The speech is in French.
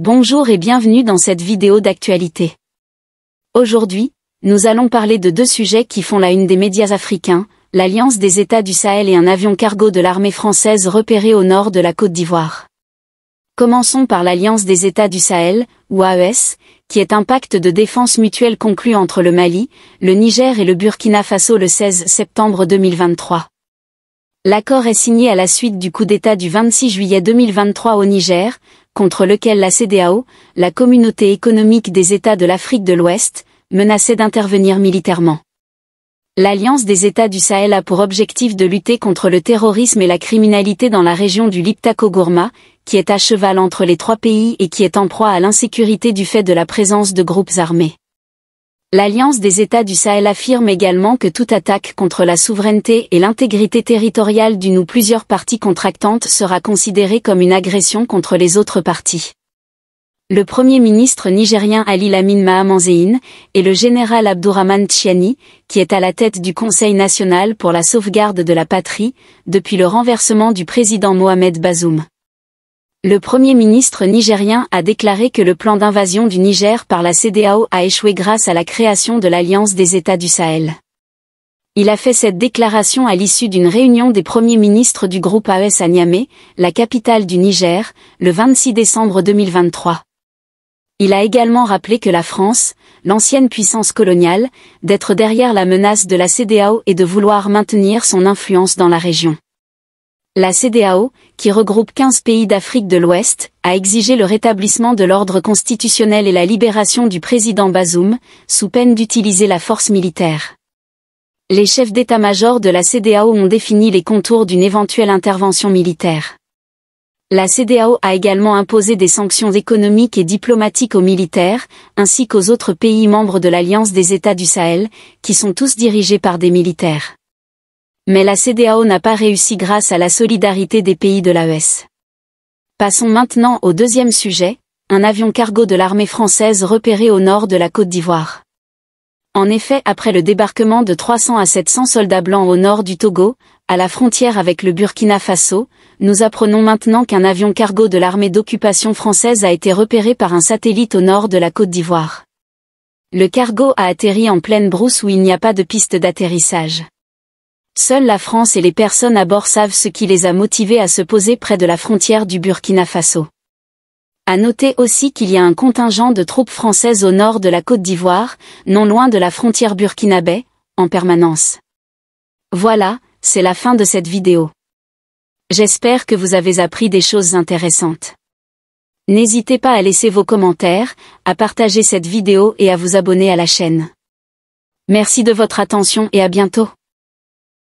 Bonjour et bienvenue dans cette vidéo d'actualité. Aujourd'hui, nous allons parler de deux sujets qui font la une des médias africains, l'Alliance des États du Sahel et un avion cargo de l'armée française repéré au nord de la Côte d'Ivoire. Commençons par l'Alliance des États du Sahel, ou AES, qui est un pacte de défense mutuelle conclu entre le Mali, le Niger et le Burkina Faso le 16 septembre 2023. L'accord est signé à la suite du coup d'État du 26 juillet 2023 au Niger, contre lequel la CEDEAO, la Communauté économique des États de l'Afrique de l'Ouest, menaçait d'intervenir militairement. L'Alliance des États du Sahel a pour objectif de lutter contre le terrorisme et la criminalité dans la région du Liptako-Gourma, qui est à cheval entre les trois pays et qui est en proie à l'insécurité du fait de la présence de groupes armés. L'Alliance des États du Sahel affirme également que toute attaque contre la souveraineté et l'intégrité territoriale d'une ou plusieurs parties contractantes sera considérée comme une agression contre les autres parties. Le Premier ministre nigérien Ali Lamine Mahaman Zein et le général Abdourahmane Tchiani, qui est à la tête du Conseil national pour la sauvegarde de la patrie, depuis le renversement du président Mohamed Bazoum. Le Premier ministre nigérien a déclaré que le plan d'invasion du Niger par la CEDEAO a échoué grâce à la création de l'Alliance des États du Sahel. Il a fait cette déclaration à l'issue d'une réunion des premiers ministres du groupe AES à Niamey, la capitale du Niger, le 26 décembre 2023. Il a également rappelé que la France, l'ancienne puissance coloniale, d'être derrière la menace de la CEDEAO et de vouloir maintenir son influence dans la région. La CEDEAO, qui regroupe 15 pays d'Afrique de l'Ouest, a exigé le rétablissement de l'ordre constitutionnel et la libération du président Bazoum, sous peine d'utiliser la force militaire. Les chefs d'état-major de la CEDEAO ont défini les contours d'une éventuelle intervention militaire. La CEDEAO a également imposé des sanctions économiques et diplomatiques aux militaires, ainsi qu'aux autres pays membres de l'Alliance des États du Sahel, qui sont tous dirigés par des militaires. Mais la CEDEAO n'a pas réussi grâce à la solidarité des pays de l'AES. Passons maintenant au deuxième sujet, un avion cargo de l'armée française repéré au nord de la Côte d'Ivoire. En effet, après le débarquement de 300 à 700 soldats blancs au nord du Togo, à la frontière avec le Burkina Faso, nous apprenons maintenant qu'un avion cargo de l'armée d'occupation française a été repéré par un satellite au nord de la Côte d'Ivoire. Le cargo a atterri en pleine brousse où il n'y a pas de piste d'atterrissage. Seule la France et les personnes à bord savent ce qui les a motivés à se poser près de la frontière du Burkina Faso. À noter aussi qu'il y a un contingent de troupes françaises au nord de la Côte d'Ivoire, non loin de la frontière burkinabé, en permanence. Voilà, c'est la fin de cette vidéo. J'espère que vous avez appris des choses intéressantes. N'hésitez pas à laisser vos commentaires, à partager cette vidéo et à vous abonner à la chaîne. Merci de votre attention et à bientôt.